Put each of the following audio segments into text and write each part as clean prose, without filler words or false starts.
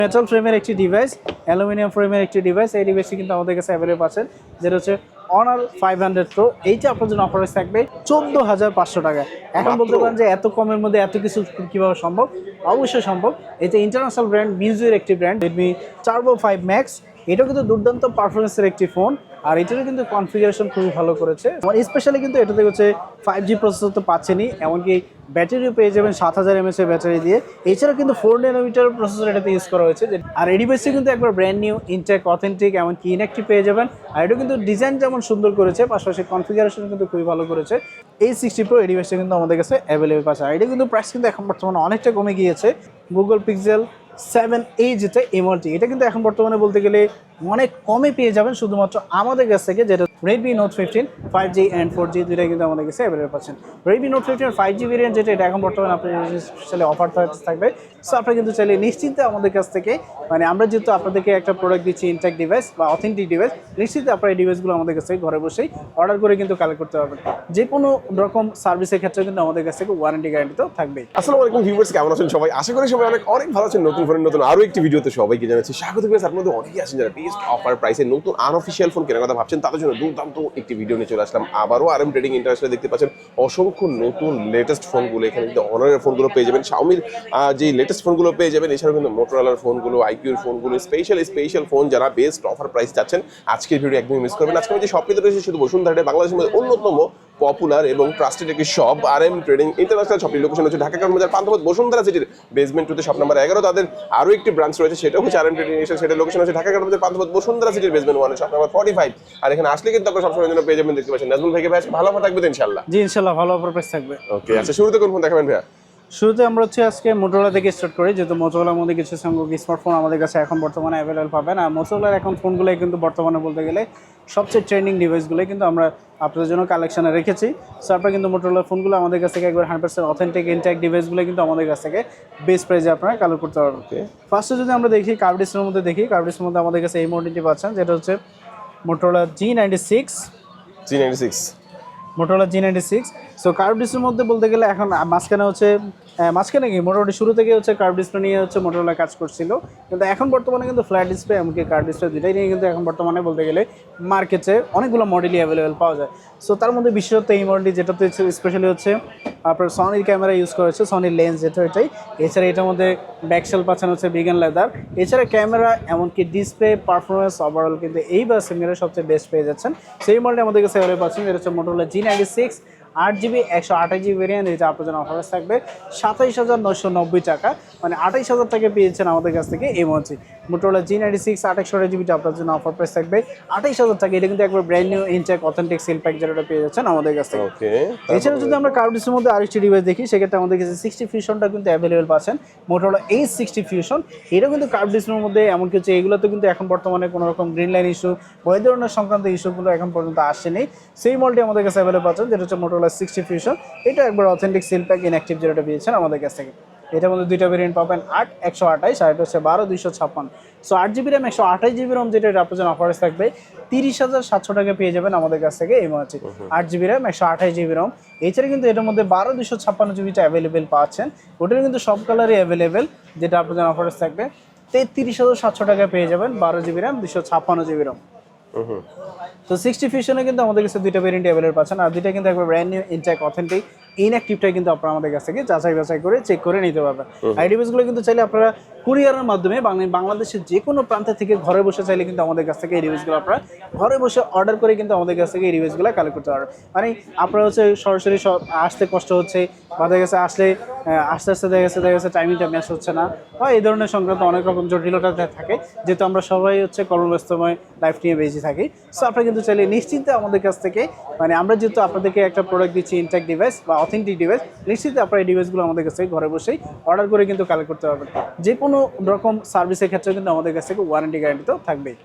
Metal ফ্রেমের একটি device, aluminium ফ্রেমের একটি ডিভাইস। এই ডিভাইসটি কিন্তু আমাদের কাছে অ্যাভেলেবল পাচ্ছেন, যেটা হচ্ছে অনার 500 প্রো। এইটা আপনার জন্য অফারে থাকবে 14,500 টাকা। এখন বলতে পারেন যে এত কমের মধ্যে এত কিছু কীভাবে সম্ভব? অবশ্যই সম্ভব। এটা ইন্টারন্যাশনাল ব্র্যান্ড মিউজির একটি ব্র্যান্ড, রেডমি টার্বো 5 ম্যাক্স। এটাও কিন্তু দুর্দান্ত পারফরমেন্সের একটি ফোন, আর এটারও কিন্তু কনফিগারেশন খুবই ভালো করেছে। স্পেশালি কিন্তু এটাতে হচ্ছে 5G প্রসেসর তো পাচ্ছেনই, এমনকি ব্যাটারিও পেয়ে যাবেন 7000 mAh এর ব্যাটারি দিয়ে। এছাড়া কিন্তু 4 ন্যানোমিটার প্রসেসর এটাতে ইউজ করা হয়েছে। আর এই ডিভাইসটি কিন্তু একবার ব্র্যান্ড নিউ, ইনটেক, অথেন্টিক, এমনকি ইনঅ্যাক্টিভ পেয়ে যাবেন। আর এটা কিন্তু ডিজাইন যেমন সুন্দর করেছে, পাশাপাশি কনফিগারেশন কিন্তু খুবই ভালো করেছে। এই 60 প্রো এই ডিভাইসটা কিন্তু আমাদের কাছে অ্যাভেলেবল আছে। আর এটা কিন্তু প্রাইস কিন্তু এখন বর্তমানে অনেকটা কমে গিয়েছে। গুগল পিক্সেল 7a যেটা এমআরটি, এটা কিন্তু এখন বর্তমানে বলতে গেলে অনেক কমে পেয়ে যাবেন শুধুমাত্র আমাদের কাছ থেকে, যেটা Redmi Note 15 5G and 4G দুইটাই কিন্তু আমাদের কাছে অ্যাভেলেবল পাচ্ছেন। Redmi Note 15 5G ভেরিয়েন্ট যেটা, এটা এখন বর্তমানে আপনার স্পেশালি অফার থাকবে। সো আপনারা কিন্তু চাইলে নিশ্চিন্তে আমাদের কাছ থেকে, মানে আমরা যেহেতু আপনাদেরকে একটা প্রোডাক্ট দিচ্ছি ইনটেক ডিভাইস বা অথেন্টিক ডিভাইস, নিশ্চিন্তে আপনারা এই ডিভাইসগুলো আমাদের কাছ থেকে ঘরে বসেই অর্ডার করে কিন্তু কালেক্ট করতে পারবেন। যে কোনো রকম সার্ভিসের ক্ষেত্রে কিন্তু আমাদের কাছ থেকে ওয়ারেন্টি গ্যারান্টি তো থাকবেই। আসসালামু আলাইকুম ভিউয়ার্স, কেমন আছেন সবাই? আশা করি সবাই অনেক ভালো আছেন। নতুন ফোনের নতুন আরো একটি ভিডিওতে সবাইকে জানাচ্ছি স্বাগত। তার মধ্যে অনেকেই আছেন যারা বেস্ট অফার প্রাইসে নতুন আনঅফিশিয়াল ফোন কেনার কথা ভাবছেন, তাদের জন্য দুর্দান্ত একটি ভিডিও নিয়ে চলে আসলাম আবারও। RM ট্রেডিং ইন্টারন্যাশনালে দেখতে পাচ্ছেন অসংখ্য নতুন লেটেস্ট ফোনগুলো। এখানে কিন্তু অনারের ফোনগুলো পেয়ে যাবেন, শাওমির যে লেটেস্ট ফোনগুলো পেয়ে যাবেন, এছাড়াও কিন্তু মোটরোলার ফোনগুলো, আইকিউর ফোনগুলো, স্পেশাল ফোন যারা বেস্ট অফার প্রাইস চাচ্ছেন, আজকের ভিডিও একদমই মিস করবেন। আজকে আমি যে শপটিতে রয়েছে শুধু বসুন্ধরা, বাংলাদেশের মধ্যে অন্যতম পপুলার এবং ট্রাস্টেড একটি শপ RM ট্রেডিং ইন্টারন্যাশনাল। শপটির লোকেশন হচ্ছে ঢাকা কারণ পান্থপথ বসুন্ধরা সিটির বেসমেন্ট 2 তে শপ নাম্বার 11। তাদের আরো একটি ব্রাঞ্চ রয়েছে, সেটা হচ্ছে RM ট্রেডিং ইন্টারন্যাশনাল। সেটার লোকেশন হচ্ছে ঢাকা কারণ পান্থপথ বসুন্ধরা সিটির বেসমেন্ট 1 শপ নাম্বার 45। আর এখানে আসলে কিন্তু আপনারা সবসময় জন্য পেয়ে যাবেন, দেখতে পাচ্ছেন নাজমুল ভাইকে। ভাই ভালো অফার থাকবে তো ইনশাআল্লাহ? জি ইনশাআল্লাহ ভালো অফার প্রাইস থাকবে। ওকে, আচ্ছা শুরুতে কোন ফোন দেখাবেন ভাইয়া? শুরুতে আমরা হচ্ছে আজকে মোটরোলা থেকে স্টার্ট করি, যেহেতু মোটরোলার মধ্যে কিছু সংখ্যক স্মার্টফোন আমাদের কাছে এখন বর্তমানে অ্যাভেলেবল পাবেন। আর মোটরোলার এখন ফোনগুলোই কিন্তু বর্তমানে বলতে গেলে সবচেয়ে ট্রেন্ডিং ডিভাইসগুলোই কিন্তু আমরা আপনাদের জন্য কালেকশনে রেখেছি। সো আপনারা কিন্তু মোটরোলার ফোনগুলো আমাদের কাছ থেকে একবার 100% অথেন্টিক ইনটেক ডিভাইসগুলো কিন্তু আমাদের কাছ থেকে বেস্ট প্রাইসে আপনারা কালেক্ট করতে পারবেন। ফার্স্টে যদি আমরা দেখি কার্ভডিসের মধ্যে কার্ভডিসের মধ্যে আমাদের কাছে এই মডেলটি পাচ্ছেন, যেটা হচ্ছে Motorola G96। Motorola G96। So curve ডিসপ্লের মধ্যে বলতে গেলে এখন মাঝখানে কি মোটামুটি শুরু থেকে হচ্ছে কার্ভ ডিসপ্লে নিয়ে হচ্ছে মোটরোলা কাজ করছিল, কিন্তু এখন বর্তমানে কিন্তু ফ্ল্যাট ডিসপ্লে এমনকি কার্ভ ডিসপ্লে দুটাই নিয়ে কিন্তু এখন বর্তমানে বলতে গেলে মার্কেটে অনেকগুলো মডেলই অ্যাভেলেবেল পাওয়া যায়। সো তার মধ্যে বিশেষত এই মডেলটি যেটাতে স্পেশালি হচ্ছে আপনার সনির ক্যামেরা ইউজ করেছে, সনির লেন্স যেটা এটাই। এছাড়া এটার মধ্যে ব্যাকশেল পাচ্ছেন হচ্ছে বিগান লেদার। এছাড়া ক্যামেরা এমনকি ডিসপ্লে পারফরমেন্স ওভারঅল কিন্তু এই বাসের সবচেয়ে বেস্ট পেয়ে যাচ্ছেন। সেই মডেলটি আমাদের কাছে অ্যাভেলেবল পাচ্ছেন, যেটা হচ্ছে Motorola G96 8GB 128GB variant. এটা আপনার জন্য অফার থাকবে 27,990 টাকা, মানে 28,000 টাকা পেয়েছেন আমাদের কাছ থেকে এই মডেলটি। মোটরোলা G96 828GB আপনার জন্য অফার প্রাইস থাকবে 28,000 টাকা। এটা কিন্তু একবার brand new intact authentic seal pack যেটা পেয়ে যাচ্ছেন আমাদের কাছ থেকে। এছাড়া যদি আমরা কার্ভডিসের মধ্যে আরেকটি ডিভাইস দেখি, সেক্ষেত্রে আমাদের কাছে 60 ফিউশনটা কিন্তু অ্যাভেলেবল পাচ্ছেন, মোটরোলা H60 ফিউশন। এটাও কিন্তু কার্ভডিসের মধ্যে, এমনকি হচ্ছে এগুলোতে কিন্তু এখন বর্তমানে কোনো রকম গ্রিন লাইন ইস্যু বা এই ধরনের সংক্রান্ত ইস্যুগুলো এখন পর্যন্ত আসেনি। সেই মডেলটি আমাদের কাছে অ্যাভেলেবল পাচ্ছেন, যেটা হচ্ছে মোটরোলা 60 ফিউশন। এটা একবার অথেন্টিক সিল প্যাক ইনঅ্যাক্টিভ যেটা পেয়েছেন আমাদের কাছ থেকে। এটার মধ্যে দুইটা ভেরিয়েন্ট পাবেন, 8 128 আর এটা হচ্ছে 12 256। So 8GB RAM 128GB ROM যেটা আপনার জন্য অফার থাকবে 30,700 টাকা পেয়ে যাবেন আমাদের কাছ থেকে এই মডেলটি। 8GB RAM 128GB ROM। এছাড়া কিন্তু এটার মধ্যে 12 256GBটা অ্যাভেলেবেল পাচ্ছেন, ওটার কিন্তু সব কালারই অ্যাভেলেবেল, যেটা আপনার জন্য অফার থাকবে 33,700 টাকা পেয়ে যাবেন 12GB RAM 256GB ROM। তো 60 ফিউশনে কিন্তু আমাদের কাছে দুইটা ভেরিয়েন্ট অ্যাভেলেবল পাচ্ছেন, আর দুইটা কিন্তু একবার ব্র্যান্ড নিউ ইনটেক অথেন্টিক ইনঅ্যাক্টিভটা কিন্তু আপনারা আমাদের কাছ থেকে যাচাই করে চেক করে নিতে পারবেন। এই ডিভাইসগুলো কিন্তু চাইলে আপনারা কুরিয়ারের মাধ্যমে বাংলাদেশের যে কোনো প্রান্ত থেকে ঘরে বসে চাইলে কিন্তু আমাদের কাছ থেকে এই ডিভাইসগুলো আপনারা ঘরে বসে অর্ডার করে কিন্তু আমাদের কাছ থেকে এই ডিভাইসগুলো কালেক্ট করতে পারবেন। মানে আপনারা হচ্ছে সরাসরি আসতে কষ্ট হচ্ছে, বা দেখা গেছে আসলে আস্তে দেখা গেছে টাইমিংটা ম্যাচ হচ্ছে না, বা এই ধরনের সংক্রান্ত অনেক রকম জটিলতা থাকে, যেহেতু আমরা সবাই হচ্ছে কর্মব্যস্তময় লাইফ নিয়ে বেঁচে থাকি। সো আপনারা কিন্তু চাইলে নিশ্চিন্তে আমাদের কাছ থেকে, মানে আমরা যেহেতু আপনাদেরকে একটা প্রোডাক্ট দিচ্ছি ইনটেক ডিভাইস বা অথেন্টিক ডিভাইস, নিশ্চিন্তে আপনারা এই ডিভাইসগুলো আমাদের কাছ থেকে ঘরে বসেই অর্ডার করে কিন্তু কালেক্ট করতে পারবেন। যে কোনো রকম সার্ভিসের ক্ষেত্রে কিন্তু আমাদের কাছ থেকে ওয়ারেন্টি গ্যারান্টি তো থাকবেই।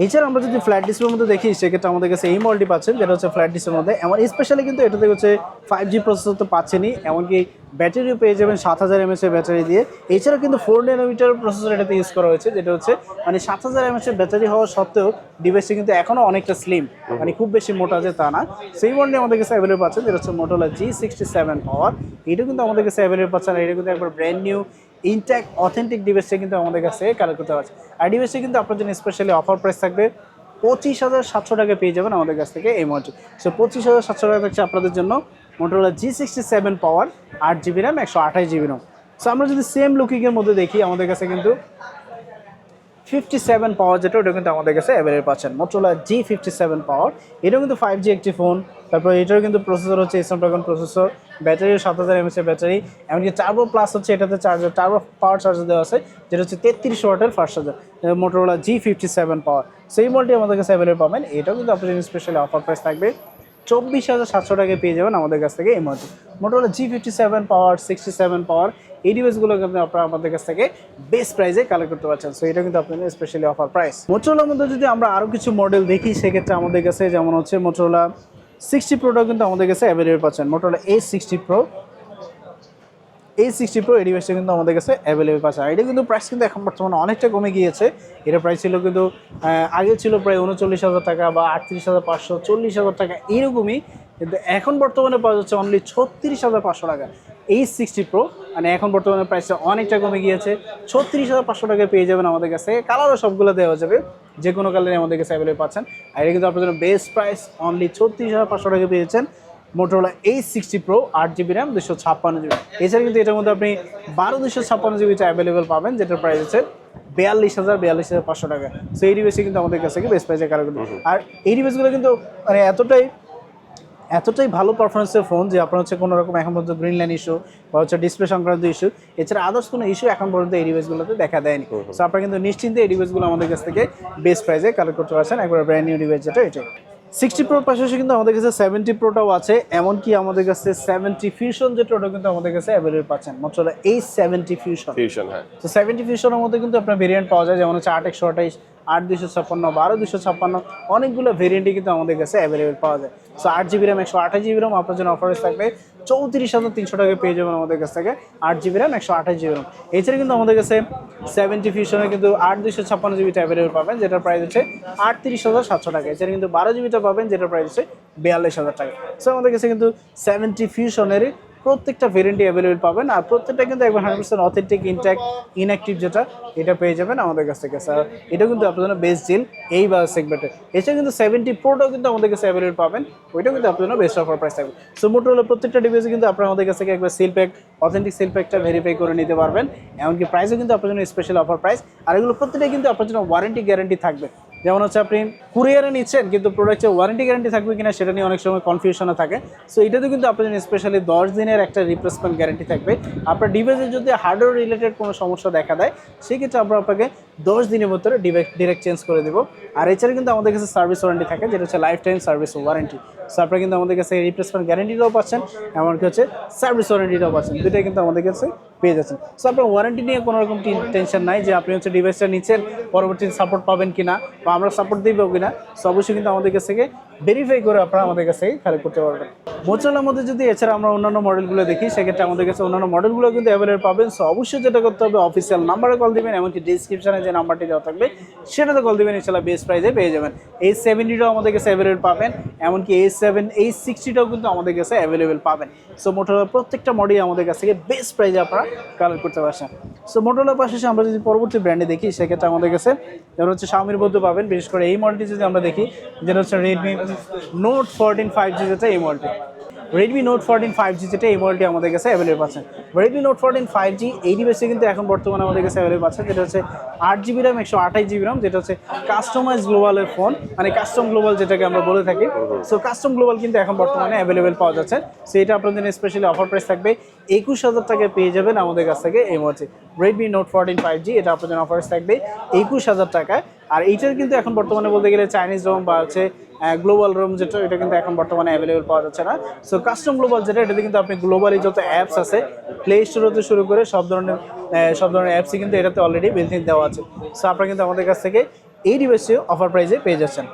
এছাড়া আমরা যদি ফ্ল্যাট ডিসপ্লের মধ্যে দেখি, সেক্ষেত্রে আমাদের কাছে এই মডেলটি পাচ্ছেন, যেটা হচ্ছে ফ্ল্যাট ডিসপ্লের মধ্যে। এমন স্পেশালি কিন্তু এটাতে হচ্ছে 5G প্রসেসর তো পাচ্ছেনই, এমনকি ব্যাটারিও পেয়ে যাবেন 7000 mAh এর ব্যাটারি দিয়ে। এছাড়া কিন্তু 4 ন্যানোমিটার প্রসেসর এটাতে ইউজ করা হয়েছে, যেটা হচ্ছে মানে 7000 mAh এর ব্যাটারি হওয়া সত্ত্বেও ডিভাইসটি কিন্তু এখনও অনেকটা স্লিম, মানে খুব বেশি মোটা যে তা না। সেই মডেলটি আমাদের কাছে অ্যাভেলেবল পাচ্ছেন, যেটা হচ্ছে মোটরোলা G67 পাওয়ার। এটা কিন্তু আমাদের কাছে অ্যাভেলেবল পাচ্ছেন, এটা কিন্তু একবার ব্র্যান্ড নিউ ইনট্যাক্ট অথেন্টিক ডিভাইসটা কিন্তু আমাদের কাছে কালেক্ট করতে পারছে। আর ডিভাইসটা কিন্তু আপনার জন্য স্পেশালি অফার প্রাইস থাকবে 25,700 টাকা পেয়ে যাবেন আমাদের কাছ থেকে এই মডেলটি। সো 25,700 টাকা থাকছে আপনাদের জন্য মোটরোলা G67 পাওয়ার 8GB RAM 128GB RAM। So আমরা যদি সেম লুকিংয়ের মধ্যে দেখি আমাদের কাছে কিন্তু 57 পাওয়ার যেটা ওটা কিন্তু আমাদের কাছে অ্যাভেলেবল পাচ্ছেন মোটরোলা G57 পাওয়ার। এটাও কিন্তু 5G একটি ফোন। তারপর এটারও কিন্তু প্রসেসর হচ্ছে স্ন্যাপড্রাগন প্রসেসর, ব্যাটারিও 7000 mAh এর ব্যাটারি, এমনকি টার্বো প্লাস হচ্ছে এটাতে চার্জার, টার্বো পাওয়ার চার্জার দেওয়া আছে যেটা হচ্ছে 33 ওয়াটের ফাস্ট চার্জার মোটরোলা G57 পাওয়ার। সেই মডেলটি আমাদের কাছে অ্যাভেলেবল পাবেন। এটাও কিন্তু আপনাদের স্পেশালি অফার প্রাইস থাকবে 24,700 টাকায় পেয়ে যাবেন আমাদের কাছ থেকে এই মডেল মোটরোলা G57 পাওয়ার 67 পাওয়ার। এই ডিভাইসগুলো কিন্তু আপনারা আমাদের কাছ থেকে বেস্ট প্রাইসে কালেক্ট করতে পারছেন। সো এটা কিন্তু আপনাদের স্পেশালি অফার প্রাইস। মোটরোলার মধ্যে যদি আমরা আরও কিছু মডেল দেখি সেক্ষেত্রে আমাদের কাছে যেমন হচ্ছে মোটরোলা 60 প্রোটাও কিন্তু আমাদের কাছে অ্যাভেলেবল পাচ্ছেন। মোটরোলা A60 Pro এই ডিভাইসটা কিন্তু আমাদের কাছে অ্যাভেলেবল পাচ্ছে। আর এটা কিন্তু প্রাইস কিন্তু এখন বর্তমানে অনেকটা কমে গিয়েছে। এটা প্রাইস ছিল কিন্তু আগে ছিল প্রায় 39,000 টাকা বা 38,500, 40,000 টাকা এরকমই, কিন্তু এখন বর্তমানে পাওয়া যাচ্ছে অনলি 36,500 টাকা। A60 Pro মানে এখন বর্তমানে প্রাইসটা অনেকটা কমে গিয়েছে, 36,500 টাকায় পেয়ে যাবেন আমাদের কাছে। কালারও সবগুলো দেওয়া যাবে, যে কোনো কালারে আমাদের কাছে অ্যাভেলেবল পাচ্ছেন। আর এটা কিন্তু আপনার জন্য বেস্ট প্রাইস অনলি 36,500 টাকা পেয়েছেন Motorola A60 Pro 8GB RAM 256GB। এছাড়া কিন্তু এটার মধ্যে আপনি 12/256GBটা অ্যাভেলেবেল পাবেন, যেটার প্রাইস হচ্ছে 42,500 টাকা। সো এই ডিভাইসে কিন্তু আমাদের কাছে বেস্ট প্রাইসে কালেক্ট করতে। আর এই ডিভাইসগুলো কিন্তু মানে এতটাই ভালো পারফরমেন্সের ফোন যে আপনার হচ্ছে কোনো রকম এখন পর্যন্ত গ্রিন লাইন ইস্যু বা হচ্ছে ডিসপ্লে সংক্রান্ত ইস্যু, এছাড়া আদার্স কোনো ইস্যু এখন পর্যন্ত এই ডিভাইসগুলোতে দেখা দেয়নি। সো আপনারা কিন্তু নিশ্চিন্তে এই ডিভাইসগুলো আমাদের কাছ থেকে বেস্ট প্রাইসে কালেক্ট করতে পারছেন। একবার ব্র্যান্ড নিউ ডিভাইস যেটা এটাই। 60 Pro পাশাপাশি কিন্তু আমাদের কাছে 70 Proটাও আছে, এমনকি আমাদের কাছে 70 Fusion যেটা ওটা কিন্তু আমাদের কাছে অ্যাভেলেবল পাচ্ছেন মোটরোলা A70 Fusion। হ্যাঁ। তো 70 Fusionের মধ্যে কিন্তু আপনার ভেরিয়েন্ট পাওয়া যায়, যেমন হচ্ছে 8/128, 8/256, 12/256, অনেকগুলো ভেরিয়েন্টই কিন্তু আমাদের কাছে অ্যাভেলেবল পাওয়া যায়। So 8GB RAM 128GB RAM আপনার জন্য অফারেজ থাকবে 34,300 টাকায় পেয়ে যাবেন আমাদের কাছ থেকে 8GB RAM 128GB RAM। এছাড়া কিন্তু আমাদের কাছে 70 Fusion에 কিন্তু 8/256GBটা অ্যাভেলেবল পাবেন, যেটার প্রাইস হচ্ছে 38,700 টাকা। এছাড়া কিন্তু 12GBটা পাবেন, যেটার প্রাইস হচ্ছে 42,000 টাকা। সো আমাদের কাছে কিন্তু 70 Fusionের প্রত্যেকটা ভেরিয়েন্টই অ্যাভেলেবল পাবেন। আর প্রত্যেকটা কিন্তু একবার 100% অথেন্টিক, ইনট্যাক্ট, ইনঅ্যাক্টিভ যেটা এটা পেয়ে যাবেন আমাদের কাছ থেকে। স্যার এটা কিন্তু আপনার জন্য বেস্ট ডিল এই বাজার সেগমেন্টে। এছাড়া কিন্তু 70 Proটাও কিন্তু আমাদের কাছে অ্যাভেলেবল পাবেন, ওইটাও কিন্তু আপনার জন্য বেস্ট অফার প্রাইস থাকবে। সো মোটরোলা প্রত্যেকটা ডিভাইসে কিন্তু আপনারা আমাদের কাছ থেকে একবার সিল প্যাক, অথেন্টিক সিল প্যাকটা ভেরিফাই করে নিতে পারবেন। এমনকি প্রাইসও কিন্তু আপনার জন্য স্পেশাল অফার প্রাইস। আর এগুলো প্রত্যেকটাই কিন্তু আপনার জন্য ওয়ারেন্টি গ্যারান্টি থাকবে। যেমন হচ্ছে আপনি কুরিয়ারে নিচ্ছেন কিন্তু প্রোডাক্টের ওয়ারেন্টি গ্যারান্টি থাকবে কিনা সেটা নিয়ে অনেক সময় কনফিউশনে থাকে। সো এটাতে কিন্তু আপনার জন্য স্পেশালি 10 দিনের একটা রিপ্লেসমেন্ট গ্যারান্টি থাকবে। আপনার ডিভাইসের যদি হার্ডওয়্যার রিলেটেড কোনো সমস্যা দেখা দেয় সেক্ষেত্রে আমরা আপনাকে 10 দিনের ভিতরে ডিরেক্ট চেঞ্জ করে দেবো। আর এছাড়া কিন্তু আমাদের কাছে সার্ভিস ওয়ারেন্টি থাকে, যেটা হচ্ছে life time service warranty. So আপনারা কিন্তু আমাদের কাছে রিপ্লেসমেন্ট গ্যারান্টিটাও পাচ্ছেন, এমনকি হচ্ছে সার্ভিস ওয়ারেন্টিটাও পাচ্ছেন, দুটোই কিন্তু আমাদের কাছে পেয়ে যাচ্ছেন। সো আপনার ওয়ারেন্টি নিয়ে কোনো রকম টেনশন নাই যে আপনি হচ্ছে ডিভাইসটা নিচ্ছেন পরবর্তীতে সাপোর্ট পাবেন কিনা বা আমরা সাপোর্ট দিব কিনা। সো অবশ্যই কিন্তু আমাদের কাছ থেকে ভেরিফাই করে আপনারা আমাদের কাছ থেকে কালেক্ট করতে পারবেন। মোটরোলার মধ্যে যদি এছাড়া আমরা অন্যান্য মডেলগুলো দেখি সেক্ষেত্রে আমাদের কাছে অন্যান্য মডেলগুলো কিন্তু অ্যাভেলেবল পাবেন। সো অবশ্যই যেটা করতে হবে অফিসিয়াল নাম্বারে কল দিবেন, এমনকি ডিসক্রিপশনে যে নাম্বারটি দেওয়া থাকবে সেটাতে কল দিবেন, ইনশাআল্লাহ বেস্ট প্রাইসে পেয়ে যাবেন। A70টাও আমাদের কাছে অ্যাভেলেবল পাবেন, এমনকি A60টাও কিন্তু আমাদের কাছে অ্যাভেলেবল পাবেন। সো মোটরোলার প্রত্যেকটা মডেল আমাদের কাছ থেকে বেস্ট প্রাইসে আপনারা কালেক্ট করতে পারছেন। সো মোটরোলার পাশাপাশি আমরা যদি পরবর্তী ব্র্যান্ডে দেখি সেক্ষেত্রে আমাদের কাছে যেমন হচ্ছে Xiaomiর মধ্যে পাবেন। বিশেষ করে এই মডেলটি যদি আমরা দেখি যেটা হচ্ছে Redmi Note 14 5G, যেটা এই মডেলটি Redmi Note 14 5G, যেটা এই মডেলটি আমাদের কাছে অ্যাভেলেবল পাচ্ছেন। Redmi Note 14 5G এই ডিভাইসে কিন্তু এখন বর্তমানে আমাদের কাছে অ্যাভেলেবল আছে, যেটা হচ্ছে 8GB RAM 128GB RAM, যেটা হচ্ছে কাস্টমাইজ গ্লোবালের ফোন, মানে কাস্টম গ্লোবাল যেটাকে আমরা বলে থাকি। সো কাস্টম গ্লোবাল কিন্তু এখন বর্তমানে অ্যাভেলেবল পাওয়া যাচ্ছে। সো এটা আপনাদের জন্য স্পেশালি অফার প্রাইস থাকবে 21,000 টাকায় পেয়ে যাবেন আমাদের কাছ থেকে এই মডেলটি Redmi Note 14 5G। এটা আপনাদের জন্য অফার প্রাইস থাকবে 21,000 টাকায়। আর এইটার কিন্তু এখন বর্তমানে বলতে গেলে চাইনিজ রোম বা হচ্ছে গ্লোবাল রোম যেটা এটা কিন্তু এখন বর্তমানে অ্যাভেলেবল পাওয়া যাচ্ছে না। সো কাস্টম গ্লোবাল যেটা এটাতে কিন্তু আপনি গ্লোবালি যত অ্যাপস আছে প্লে স্টোর হতে শুরু করে সব ধরনের অ্যাপসই কিন্তু এটাতে অলরেডি বিল্ট ইন দেওয়া আছে। সো আপনারা কিন্তু আমাদের কাছ থেকে এই ডিভাইসে অফার প্রাইসে পেয়ে যাচ্ছেন।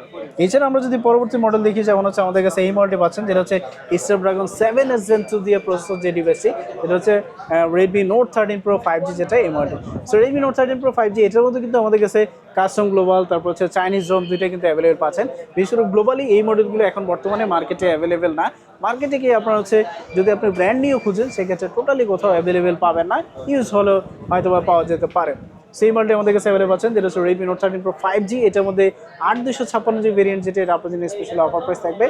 এছাড়া আমরা যদি পরবর্তী মডেল দেখি, যেমন হচ্ছে আমাদের কাছে এই মডেলটি পাচ্ছেন, যেটা হচ্ছে স্ন্যাপড্রাগন 7s Gen 2 দিয়ে প্রসেসর যে ডিভাইসটি, এটা হচ্ছে Redmi Note 13 Pro 5G, যেটা এই model. So Redmi Note 13 Pro 5G এটার মধ্যে কিন্তু আমাদের কাছে কাস্টম গ্লোবাল, তারপর হচ্ছে চাইনিজ রোম দুইটা কিন্তু অ্যাভেলেবেল পাচ্ছেন। বিশেষ করে গ্লোবালি এই মডেলগুলো এখন বর্তমানে মার্কেটে অ্যাভেলেবেল না। মার্কেটে গিয়ে আপনার হচ্ছে যদি আপনি ব্র্যান্ড নিয়েও খুঁজেন, সেক্ষেত্রে টোটালি কোথাও অ্যাভেলেবেল পাবেন না, ইউজ হলেও হয়তো বা পাওয়া যেতে পারে। সেই মডেলটি আমাদের কাছে অ্যাভেলেবল পাচ্ছেন, যেটা হচ্ছে Redmi Note 13 Pro 5G। এটার মধ্যে 8/256GB ভেরিয়েন্ট, যেটা এটা আপনার জন্য স্পেশাল অফার প্রাইস থাকবে।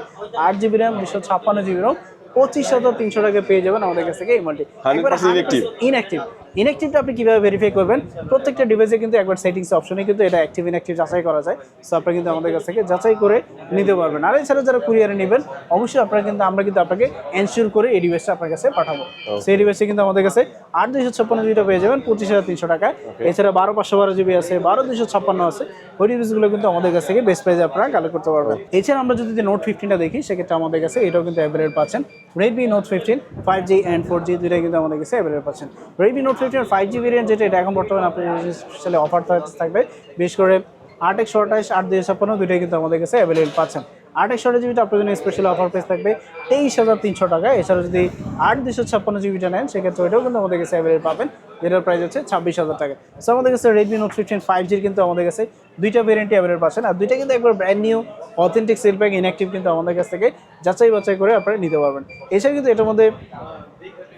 8GB র্যাম, 256GB রোম, 25,300 টাকা পেয়ে যাবেন আমাদের কাছ থেকে এই মডেলটি। 100% ইনঅ্যাক্টিভ। ইনঅ্যাক্টিভটা আপনি কিভাবে ভেরিফাই করবেন? প্রত্যেকটা ডিভাইসে কিন্তু একবার সেটিংস অপশনে কিন্তু এটা অ্যাক্টিভ ইনঅ্যাক্টিভ যাচাই করা যায়। সো আপনারা কিন্তু আমাদের কাছ থেকে যাচাই করে নিতে পারবেন। আর এছাড়া যারা কুরিয়ারে নেবেন, অবশ্যই আমরা কিন্তু আপনাকে এনশিওর করে এই ডিভাইসটা আপনার কাছে পাঠাবো। সেই ডিভাইসে কিন্তু আমাদের কাছে 8/256GB পেয়ে যাবেন 25,300 টাকায়। এছাড়া 12/512GB আছে, 12/256 আছে। ওই ডিভাইসগুলো কিন্তু আমাদের কাছ থেকে বেস্ট প্রাইসে আপনারা কালেক্ট করতে পারবেন। এছাড়া আমরা যদি Note 15টা দেখি, সেক্ষেত্রে আমাদের কাছে এটাও কিন্তু অ্যাভেলেবল পাচ্ছেন। Redmi Note 15 5G and 4G দুইটাই কিন্তু আমাদের কাছে অ্যাভেলেবল পাচ্ছেন। Redmi Note 15 5G ভেরিয়েন্ট, যেটা এটা এখন বর্তমানে আপনার স্পেশালি অফার থাকবে। বিশেষ করে 8/128 8/256 দুইটাই কিন্তু আমাদের কাছে অ্যাভেলেবল পাচ্ছেন। 8/128GBটা আপনার জন্য স্পেশাল অফার প্রাইস থাকবে 23,300 টাকা। এছাড়া যদি 8/256GBটা নেন, সেক্ষেত্রে ওইটাও কিন্তু আমাদের কাছে অ্যাভেলেবল পাবেন, যেটার প্রাইস হচ্ছে 26,000 টাকা। সো আমাদের কাছে Redmi Note 15 5Gর কিন্তু আমাদের কাছে দুইটা ভেরিয়েন্টই অ্যাভেলেবল পাচ্ছেন। আর দুইটা কিন্তু একবার brand new authentic sell pack inactive কিন্তু আমাদের কাছ থেকে যাচাই বাছাই করে আপনারা নিতে পারবেন। এছাড়া কিন্তু এটার মধ্যে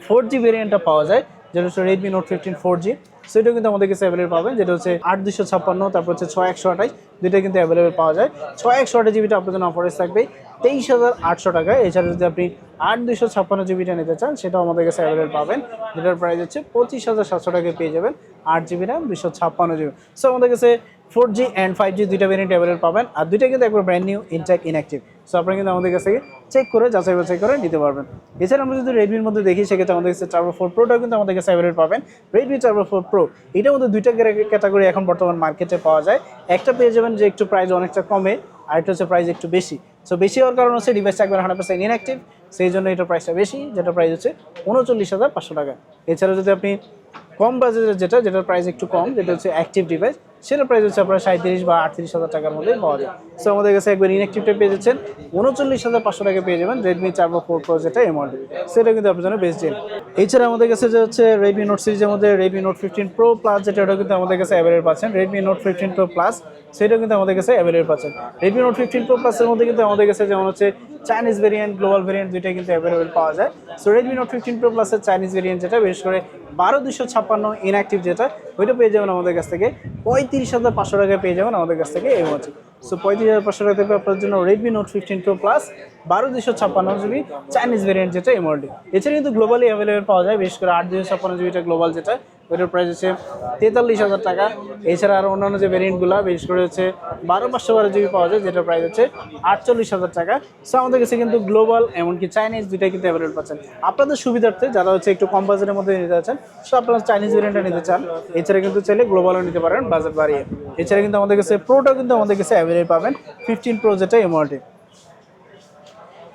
4G ভেরিয়েন্টটা পাওয়া যায়, যেটা হচ্ছে Redmi Note 15 4G। সেটাও কিন্তু আমাদের কাছে অ্যাভেলেবল পাবেন, যেটা হচ্ছে 8/256, তারপর হচ্ছে 6/128, দুইটা কিন্তু অ্যাভেলেবল পাওয়া যায়। 6/128GBটা আপনার জন্য অফারেজ থাকবে 23,800 টাকায়। এছাড়া যদি আপনি 8/256GBটা নিতে চান, সেটাও আমাদের কাছে অ্যাভেলেবল পাবেন, যেটার প্রাইস হচ্ছে 25,700 টাকায় পেয়ে যাবেন। 8GB RAM, 256GB। সো আমাদের কাছে 4G and 5G দুইটা ভেরিয়েন্ট অ্যাভেলেবল পাবেন। আর দুইটা কিন্তু একবার brand new intact inactive. So আপনারা কিন্তু আমাদের কাছ থেকে চেক করে যাচাই বাছাই করে নিতে পারবেন। এছাড়া আমরা যদি রেডমির মধ্যে দেখি, সেক্ষেত্রে আমাদের কাছে Turbo 4 Proটাও কিন্তু আমাদের কাছে অ্যাভেলেবল পাবেন। Redmi Turbo 4 Pro এটার মধ্যে দুইটা ক্যাটাগরি এখন বর্তমান মার্কেটে পাওয়া যায়। একটা পেয়ে যাবেন যে একটু প্রাইস অনেকটা কমে, আর একটা হচ্ছে প্রাইস একটু বেশি। সো বেশি হওয়ার কারণ হচ্ছে ডিভাইসটা একবার 100% ইনঅ্যাক্টিভ, সেই জন্য এটার প্রাইসটা বেশি, যেটা প্রাইস হচ্ছে 39,500 টাকা। এছাড়া যদি আপনি কম বাজেটের যেটার প্রাইস একটু কম, যেটা হচ্ছে অ্যাক্টিভ ডিভাইস, সেটার প্রাইস হচ্ছে আপনার 37 বা 38,000 টাকার মধ্যে পাওয়া যায়। সো আমাদের কাছে একবার ইনঅ্যাক্টিভটা পেয়ে যাচ্ছেন 39,500 টাকা পেয়ে যাবেন Redmi Turbo 4 Pro, যেটা এই মডেল, সেটা কিন্তু আপনার জন্য বেস্ট ডিল। এছাড়া আমাদের কাছে যে হচ্ছে Redmi Note সিরিজের মধ্যে Redmi Note 15 Pro Plus, যেটা ওটা কিন্তু আমাদের কাছে অ্যাভেলেবল পাচ্ছেন। Redmi Note 15 Pro Plus সেটাও কিন্তু আমাদের কাছে অ্যাভেলেবল পাচ্ছেন। Redmi Note 15 Pro Plus এর মধ্যে কিন্তু আমাদের কাছে যেমন হচ্ছে চাইনিজ ভেরিয়েন্ট, গ্লোবাল ভেরিয়েন্ট দুইটাই কিন্তু অ্যাভেলেবল পাওয়া যায়। So Redmi Note 15 Pro Plus এর চাইনিজ ভেরিয়েন্ট, যেটা বিশেষ করে 12/256 ইনঅ্যাক্টিভ, যেটা ওইটা পেয়ে যাবেন আমাদের কাছ থেকে 35,500 টাকায় পেয়ে যাবেন আমাদের কাছ থেকে এই মডেল। সো 35,500 টাকা থাকবে আপনার জন্য Redmi Note 15 Pro Plus 12/256GB Chinese variant, যেটা এই মডেল। এছাড়া কিন্তু গ্লোবালি অ্যাভেলেবল পাওয়া যায়, বিশেষ করে 8/256GBটা গ্লোবাল, যেটা ওইটার প্রাইস হচ্ছে 43,000 টাকা। এছাড়া আরও অন্যান্য যে ভেরিয়েন্টগুলো, বিশেষ করে হচ্ছে 12/512GB পাওয়া যায়, যেটার প্রাইস হচ্ছে 48,000 টাকা। সো আমাদের কাছে কিন্তু গ্লোবাল এমনকি চাইনিজ দুইটাই কিন্তু অ্যাভেলেবল পাচ্ছেন। আপনাদের সুবিধার্থে যারা হচ্ছে একটু কম বাজেটের মধ্যে নিতে চাচ্ছেন, সো আপনারা চাইনিজ ভেরিয়েন্টটা নিতে চান, এছাড়া কিন্তু চাইলে গ্লোবালও নিতে পারেন বাজেট বাড়িয়ে। এছাড়া কিন্তু আমাদের কাছে প্রোটাও কিন্তু আমাদের কাছে অ্যাভেলেবল পাবেন 15 Pro, যেটা এই মডেল।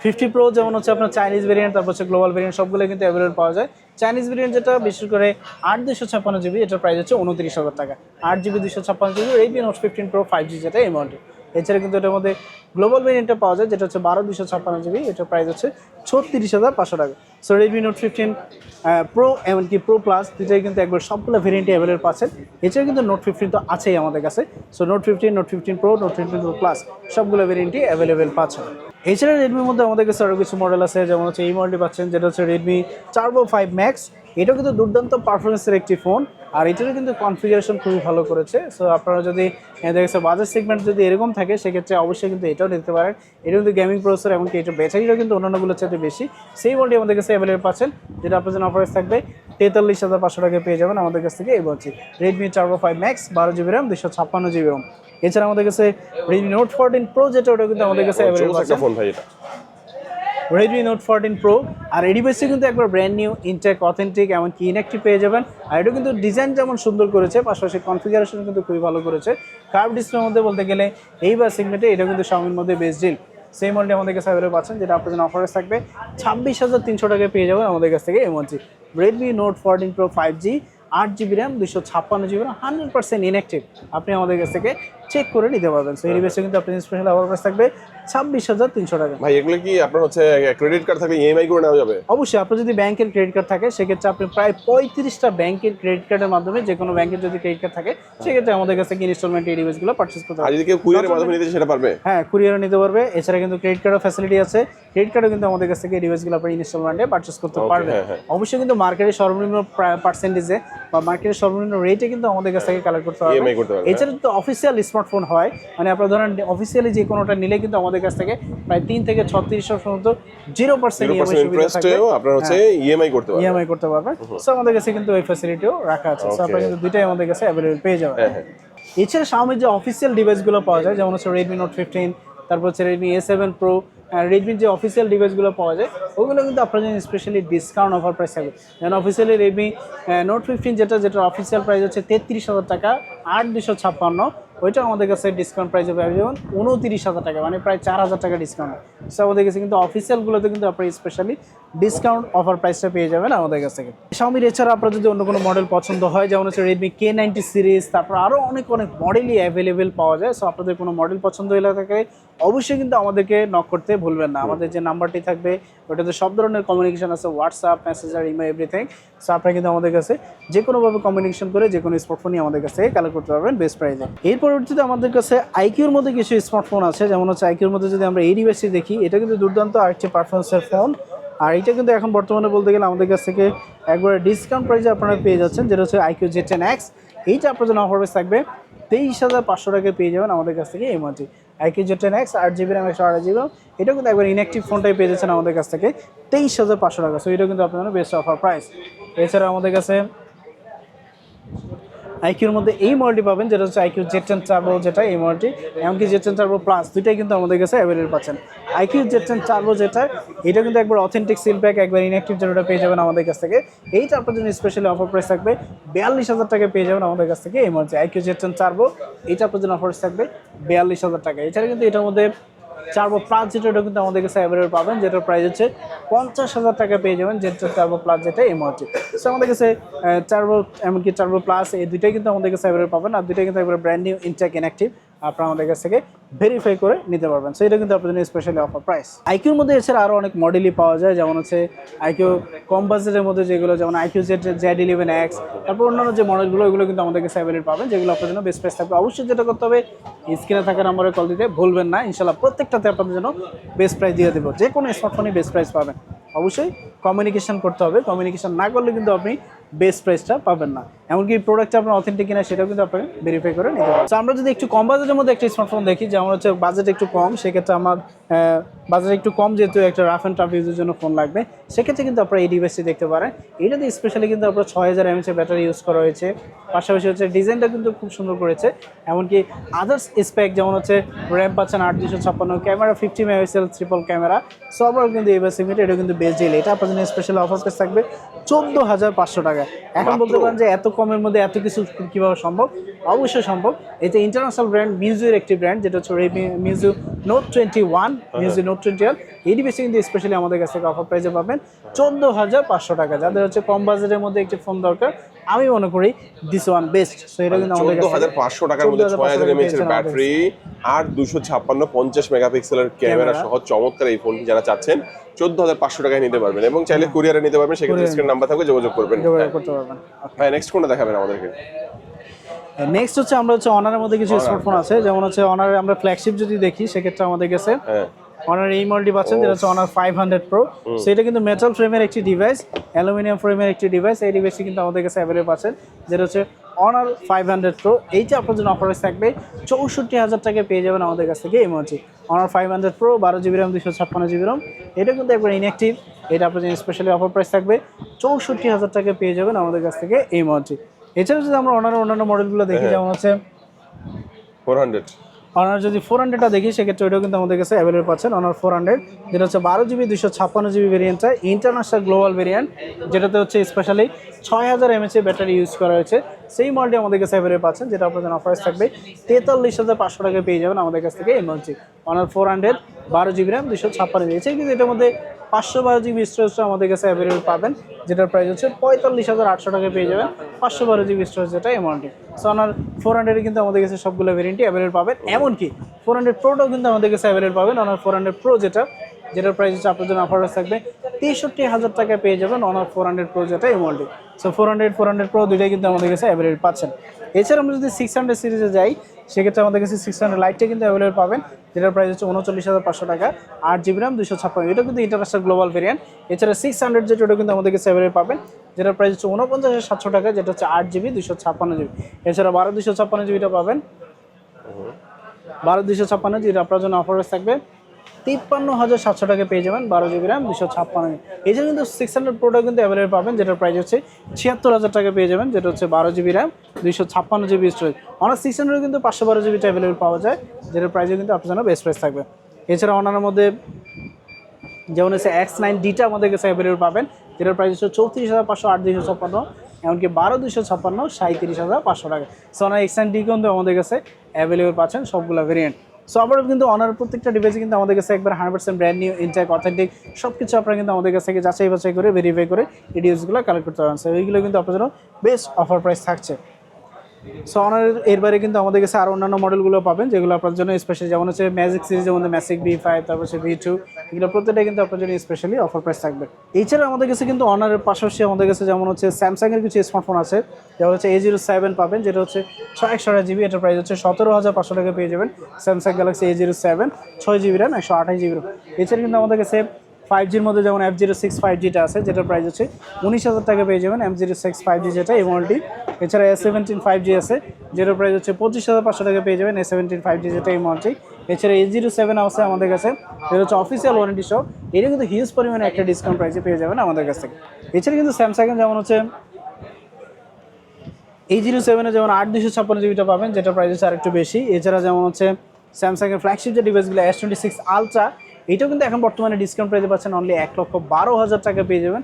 50 Pro যেমন হচ্ছে আপনার চাইনিজ ভেরিয়েন্ট, তারপর হচ্ছে গ্লোবাল ভেরিয়েন্ট, সবগুলো কিন্তু অ্যাভেলেবল পাওয়া যায়। চাইনিজ ভেরিয়েন্ট যেটা বিশেষ করে 8/256GB, এটার প্রাইস হচ্ছে 29,000 টাকা। 8GB 256GB Redmi Note 15 Pro 5G, যেটা এই মডেল। এছাড়া কিন্তু এটার মধ্যে গ্লোবাল ভেরিয়েন্টটা পাওয়া যায়, যেটা হচ্ছে 12/256GB, এটার প্রাইস হচ্ছে 36,500 টাকা। সো Redmi Note 15 Pro এমনকি Pro Plus দুইটাই কিন্তু একবার সবগুলো ভেরিয়েন্টই অ্যাভেলেবল পাচ্ছেন। এছাড়া কিন্তু Note 15 তো আছেই আমাদের কাছে। So Note 15, Note 15 Pro, Note 15 Pro Plus সবগুলো ভেরিয়েন্টই অ্যাভেলেবল পাচ্ছেন। এছাড়া রেডমির মধ্যে আমাদের কাছে আরও কিছু মডেল আছে, যেমন হচ্ছে এই মডেলটি পাচ্ছেন, যেটা হচ্ছে Redmi Turbo 5 Max। এটাও কিন্তু দুর্দান্ত পারফরমেন্সের একটি ফোন, আর এটারও কিন্তু কনফিগারেশন খুবই ভালো করেছে। সো আপনারা যদি দেখেছে বাজার সেগমেন্ট যদি এরকম থাকে, সেক্ষেত্রে অবশ্যই কিন্তু এটাও নিতে পারেন। এটা কিন্তু গেমিং প্রসেসর, এমনকি এটা ব্যাটারিটাও কিন্তু অন্যান্যগুলোর চাইতে বেশি। সেই মডেলটি আমাদের কাছে অ্যাভেলেবল পাচ্ছেন, যেটা আপনার জন্য অফারেজ থাকবে 43,500 টাকায় পেয়ে যাবেন আমাদের কাছ থেকে এই বলছি Redmi Turbo 5 Max 12GB RAM 256GB ROM। এছাড়া আমাদের কাছে Redmi Note 14 Pro, যেটা ওটা কিন্তু আমাদের কাছে অ্যাভেলেবল পাচ্ছেন। ফোন ভাই এটা Redmi Note 14 Pro, আর এই ডিভাইসে কিন্তু একবার ব্র্যান্ড নিউ ইনটেক অথেন্টিক এমনকি ইনঅ্যাক্টিভ পেয়ে যাবেন। আর এটা কিন্তু ডিজাইন যেমন সুন্দর করেছে, পাশাপাশি কনফিগারেশন কিন্তু খুবই ভালো করেছে। কার্ভ ডিসপ্লের মধ্যে বলতে গেলে এইবার সেগমেন্টে এটা কিন্তু Xiaomiর মধ্যে বেস্ট ডিল। সেই মডেলটি আমাদের কাছে অ্যাভেলেবল পাচ্ছেন, যেটা আপনার জন্য অফারেজ থাকবে 26,300 টাকায় পেয়ে যাবেন আমাদের কাছ থেকে এই মডেলটি Redmi Note 14 Pro 5G 8GB RAM 256GB RAM 100% inactive আপনি আমাদের কাছ থেকে চেক করে নিতে পারবেন। সো এই ডিভাইসে কিন্তু আপনার স্পেশাল অফার প্রাইস থাকবে 26,300 টাকা। ভাই এগুলো কি আপনার হচ্ছে ক্রেডিট কার্ড থাকলে ইএমআই করে নেওয়া যাবে? অবশ্যই আপনার যদি ব্যাংকের ক্রেডিট কার্ড থাকে সেক্ষেত্রে আপনি প্রায় 35টা ব্যাংকের ক্রেডিট কার্ডের মাধ্যমে যে কোনো ব্যাংকের যদি ক্রেডিট কার্ড থাকে সেক্ষেত্রে আমাদের কাছে ইনস্টলমেন্ট এই ডিভাইসগুলো পারচেজ করতে আর পারবেন। যদি কেউ কুরিয়ারের মাধ্যমে নিতে চায় সেটা পারবে? হ্যাঁ, কুরিয়ারও নিতে পারবে। এছাড়া কিন্তু ক্রেডিট কার্ডের ফ্যাসিলিটি আছে। ক্রেডিট কার্ডও কিন্তু আমাদের কাছ থেকে এই ডিভাইসগুলো আপনি ইনস্টলমেন্টে পারচেজ করতে পারবেন। অবশ্যই কিন্তু মার্কেটের সর্বনিম্ন পার্সেন্টেজে বা মার্কেটের সর্বনিম্ন রেটে কিন্তু আমাদের কাছ থেকে কালেক্ট করতে পারবেন। ইএমআই করতে পারবে। এছাড়া তো অফিসিয়াল স্মার্টফোন হয়, মানে আপনার ধরেন অফিসিয়ালি যে কোনোটা নিলে কিন্তু আমাদের কাছ থেকে প্রায় 3 থেকে 36 পর্যন্ত 0% ইএমআই সুবিধা থাকবে। আপনার হচ্ছে ইএমআই করতে পারবেন। ইএমআই করতে পারবেন। সো আমাদের কাছে কিন্তু এই ফ্যাসিলিটিও রাখা আছে। সো আপনারা কিন্তু দুইটাই আমাদের কাছে অ্যাভেলেবল পেয়ে যাবেন। এছাড়া Xiaomi যে অফিসিয়াল ডিভাইসগুলো পাওয়া যায় যেমন হচ্ছে Redmi Note 15, তারপর হচ্ছে Redmi A7 Pro, রেডমির যে অফিসিয়াল ডিভাইসগুলো পাওয়া যায় ওগুলো কিন্তু আপনার জন্য স্পেশালি ডিসকাউন্ট অফার প্রাইস থাকবে। যেমন অফিসিয়ালি Redmi Note 15 যেটা অফিসিয়াল প্রাইস হচ্ছে 33,000 টাকা 8,256, ওইটা আমাদের কাছে ডিসকাউন্ট প্রাইস হবে যেমন 29,000 টাকা, মানে প্রায় 4,000 টাকা ডিসকাউন্ট। সো আমাদের কাছে কিন্তু অফিসিয়ালগুলোতে কিন্তু আপনার স্পেশালি ডিসকাউন্ট অফার প্রাইসটা পেয়ে যাবেন আমাদের কাছ থেকে। Xiaomi এছাড়া আপনার যদি অন্য কোনো মডেল পছন্দ হয় যেমন হচ্ছে Redmi K90 সিরিজ, তারপর আরও অনেক মডেলই অ্যাভেলেবেল পাওয়া যায়। সো আপনাদের কোনো মডেল পছন্দ হলে থাকে অবশ্যই কিন্তু আমাদেরকে নক করতে ভুলবেন না। আমাদের যে নাম্বারটি থাকবে ওটাতে সব ধরনের কমিউনিকেশন আছে, WhatsApp, Messenger, email, everything. So আপনারা কিন্তু আমাদের কাছে যে কোনোভাবে কমিউনিকেশন করে যে কোনো স্মার্টফোনই আমাদের কাছ থেকে কালেক্ট করতে পারবেন বেস্ট প্রাইসে। এর পরবর্তীতে আমাদের কাছে আইকিউর মধ্যে কিছু স্মার্টফোন আছে, যেমন হচ্ছে আইকিউর মধ্যে যদি আমরা এই ডিভাইসটি দেখি এটা কিন্তু দুর্দান্ত আরেকটি পারফরমেন্সের ফোন। আর এটা কিন্তু এখন বর্তমানে বলতে গেলে আমাদের কাছ থেকে একবারে ডিসকাউন্ট প্রাইসে আপনারা পেয়ে যাচ্ছেন, যেটা হচ্ছে iQOO Z10X। এইটা আপনার জন্য অফার প্রাইস থাকবে 23,500 টাকায় পেয়ে যাবেন আমাদের কাছ থেকে এই মুহূর্তে। iQOO Z10X 8GB RAM 128GB, এটা কিন্তু একবার ইনঅ্যাক্টিভ ফোনটাই পেয়ে যাচ্ছেন আমাদের কাছ থেকে 23,500 টাকা। সো এটা কিন্তু আপনার জন্য বেস্ট অফার প্রাইস। এছাড়া আমাদের কাছে আইকিউর মধ্যে এই মডেলটি পাবেন যেটা হচ্ছে iQOO Z10 Turbo, যেটা এই মডেলটি, এমনকি Z10 Turbo Plus দুইটাই কিন্তু আমাদের কাছে অ্যাভেলেবল পাচ্ছেন। iQOO Z10 Turbo যেটা, এটা কিন্তু একবার অথেন্টিক সিল প্যাক, একবার ইনঅ্যাক্টিভ যেটা পেয়ে যাবেন আমাদের কাছ থেকে। এইটা আপনার জন্য স্পেশালি অফার প্রাইস থাকবে 42,000 টাকায় পেয়ে যাবেন আমাদের কাছ থেকে এই মডেলটি iQOO Z10 Turbo। এইটা আপনার জন্য অফার প্রাইস থাকবে 42,000 টাকা। এছাড়া কিন্তু এটার মধ্যে Turbo Plus যেটা, এটা কিন্তু আমাদের কাছে অ্যাভেলেবল পাবেন, যেটার প্রাইস হচ্ছে 50,000 টাকা পেয়ে যাবেন Z10 Turbo Plus যেটা এই মডেলটি। সো আমাদের কাছে Turbo এমনকি Turbo Plus এই দুইটাই কিন্তু আমাদের কাছে অ্যাভেলেবল পাবেন। আর দুইটাই কিন্তু একবার ব্র্যান্ড নিউ ইনটেক ইনঅ্যাক্টিভ আপনারা আমাদের কাছ থেকে ভেরিফাই করে নিতে পারবেন। সো এটা কিন্তু আপনার জন্য স্পেশালি অফার প্রাইস। আইকিউর মধ্যে এছাড়া আরও অনেক মডেলই পাওয়া যায়, যেমন হচ্ছে iQOO কম বাজেটের মধ্যে যেগুলো, যেমন iQOO Z11X, তারপর অন্যান্য যে মডেলগুলো ওগুলো কিন্তু আমাদের কাছে অ্যাভেলেবল পাবেন, যেগুলো আপনার জন্য বেস্ট প্রাইস থাকবে। অবশ্যই যেটা করতে হবে স্ক্রিনে থাকা নাম্বারে কল দিতে ভুলবেন না, ইনশাল্লাহ প্রত্যেকটাতে আপনাদের জন্য বেস্ট প্রাইস দিয়ে দেবো। যে কোনো স্মার্টফোনই বেস্ট প্রাইস পাবেন। অবশ্যই কমিউনিকেশন করতে হবে, কমিউনিকেশন না করলে কিন্তু আপনি বেস্ট প্রাইসটা পাবেন না। এমনকি প্রোডাক্টটা আপনার অথেন্টিক কিনা সেটাও কিন্তু আপনাকে ভেরিফাই করে নিতে হবে। তো আমরা যদি একটু কম বাজেটের মধ্যে একটা স্মার্টফোন দেখি, যেমন হচ্ছে বাজেট একটু কম, সেক্ষেত্রে আমার বাজেট একটু কম, যেহেতু একটা রাফ অ্যান্ড টাফ ইউজের জন্য ফোন লাগবে, সেক্ষেত্রে কিন্তু আপনারা এই ডিভাইসটি দেখতে পারেন। এটাতে স্পেশালি কিন্তু আপনার 6000 mAh ব্যাটারি ইউজ করা হয়েছে। পাশাপাশি হচ্ছে ডিজাইনটা কিন্তু খুব সুন্দর করেছে। এমনকি আদার্স স্পেক যেমন হচ্ছে র্যাম পাচ্ছেন 8,256, camera 50 megapixel triple camera. So আপনারা কিন্তু এই বাসিমিট এটা কিন্তু বেস্ট ডিল। এটা আপনার জন্য স্পেশাল অফার প্রাইস থাকবে 14,500 টাকা। এখন বলতে পারেন যে এত কমের মধ্যে এত কিছু কীভাবে সম্ভব? অবশ্যই সম্ভব। এতে ইন্টারন্যাশনাল ব্র্যান্ড মিউজির একটি ব্র্যান্ড, যেটা হচ্ছে মিউজি Note 21, মিউজি Note 21। এই ডিভাইসে কিন্তু স্পেশালি আমাদের কাছ থেকে অফার প্রাইসে পাবেন 14,500 টাকা। যাদের হচ্ছে কম বাজেটের মধ্যে একটি ফোন দরকার, আমি মনে করি দিস ওয়ান বেস্ট। সো এটা কিন্তু আমাদের কাছে 14,500 টাকার মধ্যে 6000 mAh এর ব্যাটারি আর 256 50 মেগাপিক্সেলের ক্যামেরা সহ চমৎকার এই ফোনটি যারা চাচ্ছেন 14,500 টাকায় নিতে পারবেন, এবং চাইলে কুরিয়ারে নিতে পারবেন। সেক্ষেত্রে স্ক্রিন নাম্বার থাকবে, যোগাযোগ করবেন। করতে পারবেন। ভাই নেক্সট কোনটা দেখাবেন আমাদেরকে? নেক্সট হচ্ছে আমরা হচ্ছে অনারের মধ্যে কিছু স্মার্টফোন আছে, যেমন হচ্ছে অনারের আমরা ফ্ল্যাগশিপ যদি দেখি সেক্ষেত্রে আমাদের কাছে অনার এই মডেলটি পাচ্ছেন, যেটা হচ্ছে অনার 500 Pro। সেটা কিন্তু মেটাল ফ্রেমের একটি ডিভাইস, অ্যালুমিনিয়াম ফ্রেমের একটি ডিভাইস। এই ডিভাইসটি কিন্তু আমাদের কাছে অ্যাভেলেবল পাচ্ছেন, যেটা হচ্ছে অনার 500 Pro। এইটা আপনার জন্য অফার থাকবে 64,000 টাকায় পেয়ে যাবেন আমাদের কাছ থেকে এই মডেলটি। Honour 500 Pro 12GB RAM 256GB RAM, এটা কিন্তু একবার ইনঅ্যাক্টিভ। এটা আপনার জন্য স্পেশালি অফার প্রাইস থাকবে 64,000 টাকায় পেয়ে যাবেন আমাদের কাছ থেকে এই মডেলটি। এছাড়া যদি আমরা অনার অন্যান্য মডেলগুলো দেখি, যেমন হচ্ছে 400, অনার যদি 400টা দেখি সেক্ষেত্রে ওইটাও কিন্তু আমাদের কাছে অ্যাভেলেবল পাচ্ছেন। অনার 400, যেটা হচ্ছে 12GB 256GB ভেরিয়েন্টটা, international global variant, যেটাতে হচ্ছে স্পেশালি 6000 mAh ব্যাটারি ইউজ করা হয়েছে। সেই মডেলটি আমাদের কাছে অ্যাভেলেবল পাচ্ছেন, যেটা আপনাদের অফার থাকবে 43,500 টাকায় পেয়ে যাবেন আমাদের কাছ থেকে এই মডেলটি। Honour 400 12GB RAM 256GB। এছাড়া কিন্তু এটার মধ্যে 512 জিবি স্টোরেজটা আমাদের কাছে অ্যাভেলেবল পাবেন, যেটার প্রাইস হচ্ছে 45,800 টাকায় পেয়ে যাবেন 512 জিবি স্টোরেজ, যেটা এমআরটি। সো অনার 400 কিন্তু আমাদের কাছে সবগুলো ভেরিয়েন্টই অ্যাভেলেবল পাবেন, এমনকি 400 প্রোটাও কিন্তু আমাদের কাছে অ্যাভেলেবল পাবেন। অনার 400 প্রো যেটার প্রাইস হচ্ছে আপনার জন্য অফার থাকবে 63,000 টাকায় পেয়ে যাবেন অনার 400 প্রো, যেটা এমআরটি। সো 400 প্রো দুইটাই কিন্তু আমাদের কাছে অ্যাভেলেবল পাচ্ছেন। এছাড়া আমরা যদি 600 সিরিজে যাই, সেক্ষেত্রে আমাদের কাছে 600 লাইটটা কিন্তু অ্যাভেলেবল পাবেন, যেটার প্রাইস হচ্ছে 39,500 টাকা, 8 জিবি র্যাম 256, এটা কিন্তু ইন্টারন্যাশনাল গ্লোবাল ভেরিয়েন্ট। এছাড়া 600 যেটা কিন্তু আমাদের কাছে অ্যাভেলেবল পাবেন, যেটার প্রাইস হচ্ছে 49,700 টাকা, যেটা হচ্ছে 8 জিবি 256 জিবি। এছাড়া 12 256 জিবিটা পাবেন, 12 256 জিবি আপনার জন্য অফার থাকবে 53,700 টাকা পেয়ে যাবেন, 12 জিবি র্যাম 256 জিবি। এছাড়া কিন্তু 600 প্রোটা কিন্তু অ্যাভেলেবল পাবেন, যেটার প্রাইস হচ্ছে 76,000 টাকা পেয়ে যাবেন, যেটা হচ্ছে 12 GB RAM 256 GB storage. Honour 600 কিন্তু 512 জিবিটা অ্যাভেলেবল পাওয়া যায়, যেটার প্রাইসও কিন্তু আপনার জন্য বেস্ট প্রাইস থাকবে। এছাড়া অন্যান্য মধ্যে যেমন হচ্ছে X9Dটা আমাদের কাছে অ্যাভেলেবল পাবেন, যেটার প্রাইস হচ্ছে 34,500, 8 256, এমনকি 12 256, 37,500 টাকা। সো অনার X9D কিন্তু আমাদের কাছে অ্যাভেলেবল পাচ্ছেন সবগুলো ভেরিয়েন্ট। সো আপনারা কিন্তু অনার প্রত্যেকটা ডিভাইসে কিন্তু আমাদের কাছে একবার 100% ব্র্যান্ড নিউ, ইনটেক, অথেন্টিক সব কিছু আপনারা কিন্তু আমাদের কাছ থেকে যাচাই বাছাই করে ভেরিফাই করে এই ডিভাইসগুলো কালেক্ট করতে পারেন। সো এইগুলো কিন্তু আপনার জন্য বেস্ট অফার প্রাইস থাকছে। সো অনার এর বাইরে কিন্তু আমাদের কাছে আরও অন্যান্য মডেলগুলো পাবেন, যেগুলো আপনার জন্য স্পেশাল, যেমন হচ্ছে ম্যাজিক সিরিজের মধ্যে ম্যাজিক V5, তারপর হচ্ছে V2, এগুলো প্রত্যেকটা কিন্তু আপনার জন্য স্পেশালি অফার প্রাইস থাকবে। এছাড়া আমাদের কাছে কিন্তু অনারের পাশাপাশি আমাদের কাছে যেমন হচ্ছে স্যামসাংয়ের কিছু স্মার্টফোন আছে, যেমন হচ্ছে A07 পাবেন, যেটা হচ্ছে 628 জিবি, এটার প্রাইস হচ্ছে 17,500 টাকা পেয়ে যাবেন। Samsung Galaxy A07, 6 GB RAM 128 GB. এছাড়া কিন্তু আমাদের কাছে 5Gর মধ্যে যেমন F06 5Gটা আছে, যেটার প্রাইস হচ্ছে 19,000 টাকা পেয়ে যাবেন, M06 5G যেটা এমআরটি। এছাড়া A17 5G আছে, যেটার প্রাইস হচ্ছে 25,500 টাকা পেয়ে যাবেন, A17 5G যেটা এমআরটি। এছাড়া A07 আছে আমাদের কাছে, যেটা হচ্ছে অফিসিয়াল ওয়ারেন্টি সহ, এটা কিন্তু হিউজ পরিমাণে একটা ডিসকাউন্ট প্রাইসে পেয়ে যাবেন আমাদের কাছ থেকে। এছাড়া কিন্তু স্যামসাংয়ের যেমন হচ্ছে A07 যেমন 8 256 জিবিটা পাবেন, যেটা প্রাইস হচ্ছে আরেকটু বেশি। এছাড়া যেমন হচ্ছে স্যামসাংয়ের ফ্ল্যাগশিপ যে ডিভাইসগুলো S26 আলট্রা, এটাও কিন্তু এখন বর্তমানে ডিসকাউন্ট প্রাইসে পাচ্ছেন অনলি 1,12,000 টাকা পেয়ে যাবেন,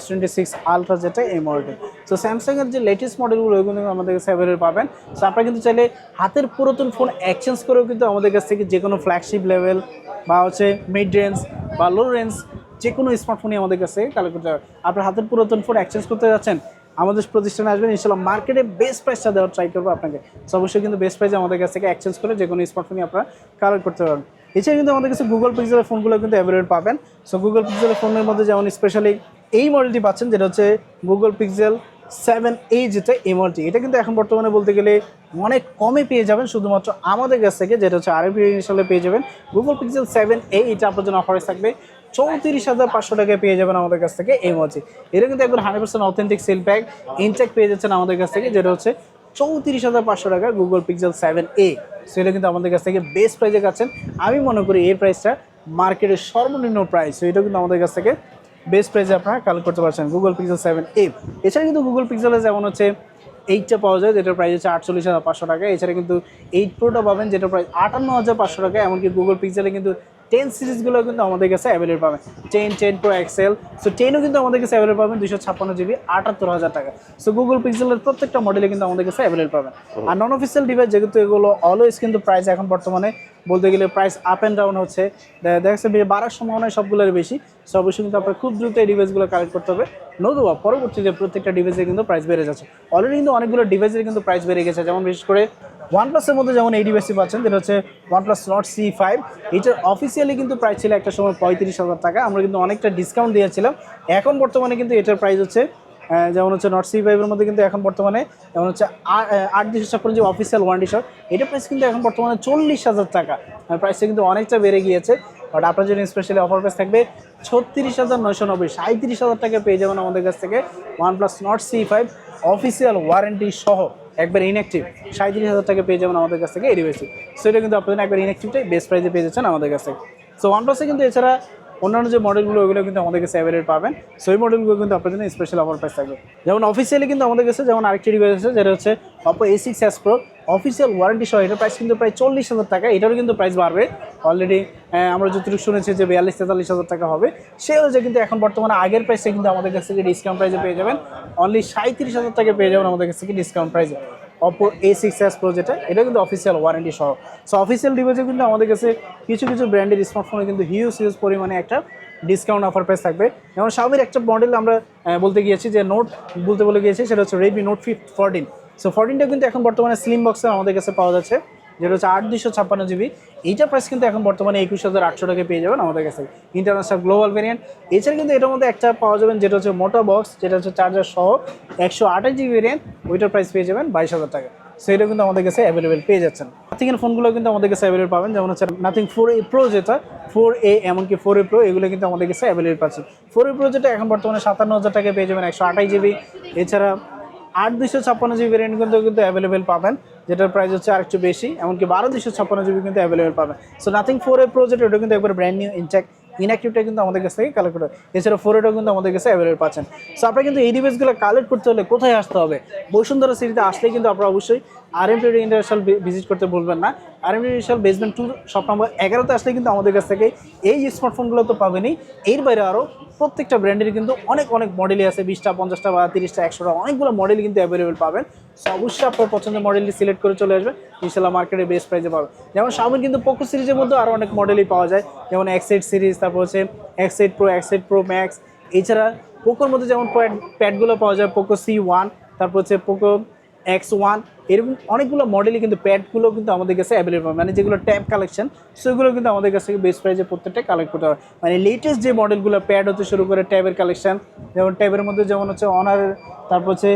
S26 আলট্রা যেটা এই মডেল। সো স্যামসাংয়ের যে লেটেস্ট মডেলগুলো ওইগুলো কিন্তু আমাদের কাছে অ্যাভেলেবল পাবেন। সো আপনারা কিন্তু চাইলে হাতের পুরাতন ফোন এক্সচেঞ্জ করেও কিন্তু আমাদের কাছ থেকে যে কোনো ফ্ল্যাগশিপ লেভেল বা হচ্ছে মিড রেঞ্জ বা লো রেঞ্জ যে কোনো স্মার্টফোনই আমাদের কাছে কালেক্ট করতে হবে। আপনার হাতের পুরাতন ফোন এক্সচেঞ্জ করতে যাচ্ছেন, আমাদের প্রতিষ্ঠানে আসবেন, ইনশাল্লাহ মার্কেটে বেস্ট প্রাইসটা দেওয়ার ট্রাই করবো আপনাকে। সো অবশ্যই কিন্তু বেস্ট প্রাইসে আমাদের কাছ থেকে এক্সচেঞ্জ করে যে কোনো স্মার্টফোনই আপনারা কালেক্ট করতে পারবেন। এছাড়া কিন্তু আমাদের কাছে গুগল পিক্সেলের ফোনগুলো কিন্তু অ্যাভেলেবল পাবেন। সো গুগল পিক্সেলের ফোনের মধ্যে যেমন স্পেশালি এই মডেলটি পাচ্ছেন, যেটা হচ্ছে গুগল পিক্সেল 7a যেটা এমআরটি। এটা কিন্তু এখন বর্তমানে বলতে গেলে অনেক কমে পেয়ে যাবেন শুধুমাত্র আমাদের কাছ থেকে, যেটা হচ্ছে আরবি ইনশাল্লাহ পেয়ে যাবেন গুগল পিক্সেল 7a। এটা আপনার জন্য অফারে থাকবে 34,500 টাকায় পেয়ে যাবেন আমাদের কাছ থেকে এমআরটি। এটা কিন্তু একবার 100% অথেন্টিক সিল প্যাক ইনটেক পেয়ে যাচ্ছেন আমাদের কাছ থেকে, যেটা হচ্ছে 34,500 টাকা গুগল পিক্সেল 7a। সেটা কিন্তু আমাদের কাছ থেকে বেস্ট প্রাইসে পাচ্ছেন। আমি মনে করি এই প্রাইসটা মার্কেটের সর্বনিম্ন প্রাইস, এটা কিন্তু আমাদের কাছ থেকে বেস্ট প্রাইসে আপনারা কালেক্ট করতে পারছেন গুগল পিক্সেল 7a। এছাড়া কিন্তু গুগল পিক্সেলে যেমন হচ্ছে 8টা পাওয়া যায়, যেটার প্রাইস হচ্ছে 48,500 টাকা। এছাড়া কিন্তু 8 প্রোটা পাবেন, যেটার প্রাইস 58,500 টাকা। এমনকি গুগল পিক্সেলে কিন্তু 10 সিরিজগুলো কিন্তু আমাদের কাছে অ্যাভেলেবল পাবেন, 10 প্রো এক্সেল। সো 10ও কিন্তু আমাদের কাছে অ্যাভেলেবল পাবেন 256 জিবি, 78,000 টাকা। সো গুগল পিক্সেলের প্রত্যেকটা মডেলে কিন্তু আমাদের কাছে অ্যাভেলেবল পাবেন। আর নন অফিসিয়াল ডিভাইস যেহেতু এগুলো অলওয়েজ কিন্তু প্রাইস এখন বর্তমানে বলতে গেলে প্রাইস আপ অ্যান্ড ডাউন হচ্ছে, দেখা যাচ্ছে বাড়ার সম্ভাবনায় সবগুলোর বেশি। সো অবশ্যই কিন্তু আপনার খুব দ্রুত এই ডিভাইসগুলো কালেক্ট করতে হবে, নতুবা পরবর্তীতে প্রত্যেকটা ডিভাইসে কিন্তু প্রাইস বেড়ে যাচ্ছে। অলরেডি কিন্তু অনেকগুলো ডিভাইসের কিন্তু প্রাইস বেড়ে গেছে, যেমন বিশেষ করে OnePlus-এর মধ্যে যেমন এই ডিভাইসটি পাচ্ছেন, যেটা হচ্ছে OnePlus Nord C5। এটার অফিসিয়ালি কিন্তু প্রাইস ছিল একটা সময় 35,000 টাকা, আমরা কিন্তু অনেকটা ডিসকাউন্ট দিয়েছিলাম। এখন বর্তমানে কিন্তু এটার প্রাইস হচ্ছে যেমন হচ্ছে Nord C5-এর মধ্যে কিন্তু এখন বর্তমানে যেমন হচ্ছে 8 256 যে অফিসিয়াল ওয়ারেন্টি সহ, এটা প্রাইস কিন্তু এখন বর্তমানে 40,000 টাকা। প্রাইসটা কিন্তু অনেকটা বেড়ে গিয়েছে। বাট আপনার জন্য স্পেশালি অফার প্রাইস থাকবে 36,990, 37,000 টাকা পেয়ে যাবেন আমাদের কাছ থেকে OnePlus Nord C5 official warranty সহ, একবার ইনঅ্যাক্টিভ 37,000 টাকা পেয়ে যাবেন আমাদের কাছ থেকে এই ডিভাইসটি। সো এটা কিন্তু আপনাদের একবার ইনঅ্যাক্টিভটাই বেস্ট প্রাইসে পেয়ে যাচ্ছেন আমাদের কাছ থেকে। সো OnePlus-এ কিন্তু এছাড়া অন্যান্য যে মডেলগুলো ওইগুলো কিন্তু আমাদের কাছে অ্যাভেলেবল পাবেন। সো এই মডেলগুলো কিন্তু আপনার জন্য স্পেশাল অফার প্রাইস থাকবে। যেমন অফিসিয়ালি কিন্তু আমাদের কাছে যেমন আরেকটি ডিভাইস আছে, যেটা হচ্ছে Oppo A6s Pro official warranty সহ, এটার প্রাইস কিন্তু প্রায় 40,000 টাকা। এটারও কিন্তু প্রাইস বাড়বে অলরেডি, আমরা যতটুকু শুনেছি যে 42-43,000 টাকা হবে। সে অনুযায়ী কিন্তু এখন বর্তমানে আগের প্রাইসে কিন্তু আমাদের কাছ থেকে ডিসকাউন্ট প্রাইসে পেয়ে যাবেন অনলি 37,000 টাকা পেয়ে যাবেন আমাদের কাছ থেকে ডিসকাউন্ট প্রাইসে Oppo A6s Pro যেটা, এটা কিন্তু অফিসিয়াল ওয়ারেন্টি সহ। সো অফিসিয়াল ডিভাইসে কিন্তু আমাদের কাছে কিছু কিছু ব্র্যান্ডের স্মার্টফোনে কিন্তু হিউজ পরিমাণে একটা ডিসকাউন্ট অফার প্রাইস থাকবে। যেমন Xiaomiর একটা মডেল আমরা বলতে গিয়েছি যে নোট বলতে বলে গিয়েছি, সেটা হচ্ছে Redmi Note 14। সো 14টা কিন্তু এখন বর্তমানে স্লিম বক্সে আমাদের কাছে পাওয়া যাচ্ছে, যেটা হচ্ছে 8/256 GB। এইটার প্রাইস কিন্তু এখন বর্তমানে 21,800 টাকায় পেয়ে যাবেন আমাদের কাছে, ইন্টারন্যাশনাল গ্লোবাল ভেরিয়েন্ট। এছাড়া কিন্তু এটার মধ্যে একটা পাওয়া যাবেন যেটা হচ্ছে মোটা বক্স, যেটা হচ্ছে চার্জার সহ 128GB ভেরিয়েন্ট, ওইটার প্রাইস পেয়ে যাবেন 22,000 টাকা। সো এটা কিন্তু আমাদের কাছে অ্যাভেলেবেল পেয়ে যাচ্ছেন। নাথিংয়ের ফোনগুলো কিন্তু আমাদের কাছে অ্যাভেলেবেল পাবেন, যেমন হচ্ছে নাথিং 4A Pro, যেটা 4A এমনকি 4A Pro, এগুলো কিন্তু আমাদের কাছে অ্যাভেলেবেল পাচ্ছেন। 4A Pro যেটা এখন বর্তমানে 57,000 টাকায় পেয়ে যাবেন 128GB। এছাড়া 8/256 GB ভেরিয়েন্ট কিন্তু অ্যাভেলেবেল পাবেন, যেটার প্রাইস হচ্ছে আরেকটু বেশি, এমনকি 12/256 GB কিন্তু অ্যাভেলেবেল পাবেন। সো নাথিং 4A Pro যেটা, ওটা কিন্তু একবার ব্র্যান্ড নিউ ইনঅ্যাক্টিভটা কিন্তু আমাদের কাছ থেকে কালেক্ট করে। এছাড়া 4A কিন্তু আমাদের কাছে অ্যাভেলেবেল পাচ্ছেন। সো আপনারা কিন্তু এই ডিভাইসগুলো কালেক্ট করতে হলে কোথায় আসতে হবে? বসুন্ধরা সিটিতে আসলে কিন্তু আপনারা অবশ্যই RM Trade ইন্টারন্যাশনাল ভিজিট করতে ভুলবেন না। RM Trade international basement 2 shop number 11তে আসলে কিন্তু আমাদের কাছ থেকে এই স্মার্টফোনগুলো তো পাবেনই, এর বাইরে আরও প্রত্যেকটা ব্র্যান্ডের কিন্তু অনেক মডেলই আছে, 20টা 50টা বা 30টা 100টা অনেকগুলো মডেল কিন্তু অ্যাভেলেবেল পাবেন। সো অবশ্যই আপনার পছন্দের মডেলটি সিলেক্ট করে চলে আসবেন, ইনশাল্লাহ মার্কেটে বেস্ট প্রাইসে পাবেন। যেমন Xiaomi কিন্তু পোকো সিরিজের মধ্যে আরও অনেক মডেলই পাওয়া যায়, যেমন X8 সিরিজ, তারপর হচ্ছে X8 Pro, X8 Pro Max। এছাড়া পোকোর মধ্যে যেমন প্যাডগুলো পাওয়া যায়, পোকো C1, তারপর হচ্ছে পোকো X1, এরকম অনেকগুলো মডেলই কিন্তু প্যাডগুলো কিন্তু আমাদের কাছে অ্যাভেলেবল পাবে, মানে যেগুলো ট্যাব কালেকশন, সেগুলো কিন্তু আমাদের কাছ থেকে বেস্ট প্রাইসে প্রত্যেকটা কালেক্ট করতে হবে। মানে লেটেস্ট যে মডেলগুলো প্যাড হতে শুরু করে ট্যাবের কালেকশন, যেমন ট্যাবের মধ্যে যেমন হচ্ছে অনার, তারপর হচ্ছে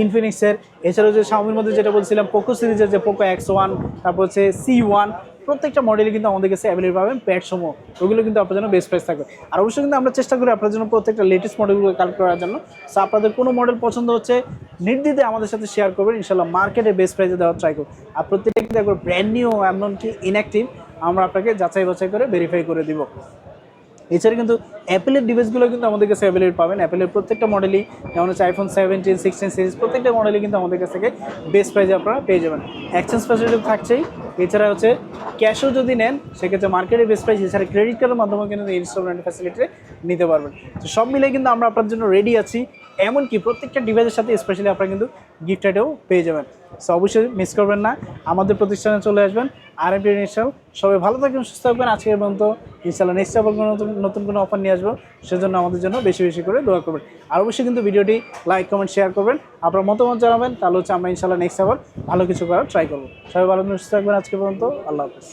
ইনফিনিক্সের। এছাড়াও যে Xiaomiর মধ্যে যেটা বলছিলাম পোকো সিরিজের যে পোকো X1, তারপর হচ্ছে C1, প্রত্যেকটা মডেলই কিন্তু আমাদের কাছে অ্যাভেলেবল পাবেন প্যাড সমূহ, ওগুলো কিন্তু আপনার জন্য বেস্ট প্রাইস থাকবে। আর অবশ্যই কিন্তু আমরা চেষ্টা করি আপনার জন্য প্রত্যেকটা লেটেস্ট মডেলগুলো কালেক্ট করার জন্য। সো আপনাদের কোনো মডেল পছন্দ হচ্ছে নির্দ্বিধে আমাদের সাথে শেয়ার করবেন, ইনশাল্লাহ মার্কেটে বেস্ট প্রাইসে দেওয়ার ট্রাই করব। আর প্রত্যেকটা কিন্তু একবার ব্র্যান্ড নিউ, এমনকি ইনঅ্যাক্টিভ, আমরা আপনাকে যাচাই বাছাই করে ভেরিফাই করে দিব। এছাড়া কিন্তু অ্যাপেলের ডিভাইসগুলো কিন্তু আমাদের কাছে অ্যাভেলেবল পাবেন, অ্যাপেলের প্রত্যেকটা মডেলই, যেমন হচ্ছে iPhone 17, 16 সিরিজ, প্রত্যেকটা মডেলই কিন্তু আমাদের কাছ থেকে বেস্ট প্রাইসে আপনারা পেয়ে যাবেন। এক্সচেঞ্জ ফ্যাসিলিটি থাকছেই। এছাড়া হচ্ছে ক্যাশও যদি নেন সেক্ষেত্রে মার্কেটে বেস্ট প্রাইস, এছাড়া ক্রেডিট কার্ডের মাধ্যমে কিন্তু ইনস্টলমেন্ট ফ্যাসিলিটি নিতে পারবেন। তো সব মিলে কিন্তু আমরা আপনার জন্য রেডি আছি, এমনকি প্রত্যেকটা ডিভাইসের সাথে স্পেশালি আপনারা কিন্তু গিফট আইটেও পেয়ে যাবেন। সো অবশ্যই মিস করবেন না, আমাদের প্রতিষ্ঠানে চলে আসবেন, RM Trade ইনস্টল। সবাই ভালো থাকবেন, সুস্থ থাকবেন। আজকের পর্যন্ত, ইনশাআল্লাহ নেক্সট আবার নতুন কোনো অফার নিয়ে আসবো, সেজন্য আমাদের জন্য বেশি বেশি করে দোয়া করবেন। আর অবশ্যই কিন্তু ভিডিওটি লাইক, কমেন্ট, শেয়ার করবেন, আপনার মতামত জানাবেন, তাহলে হচ্ছে আমরা ইনশাআল্লাহ নেক্সট আবার ভালো কিছু করার ট্রাই করবো। সবাই ভালো সুস্থ থাকবেন, আজকে পর্যন্ত আল্লাহ হাফেজ।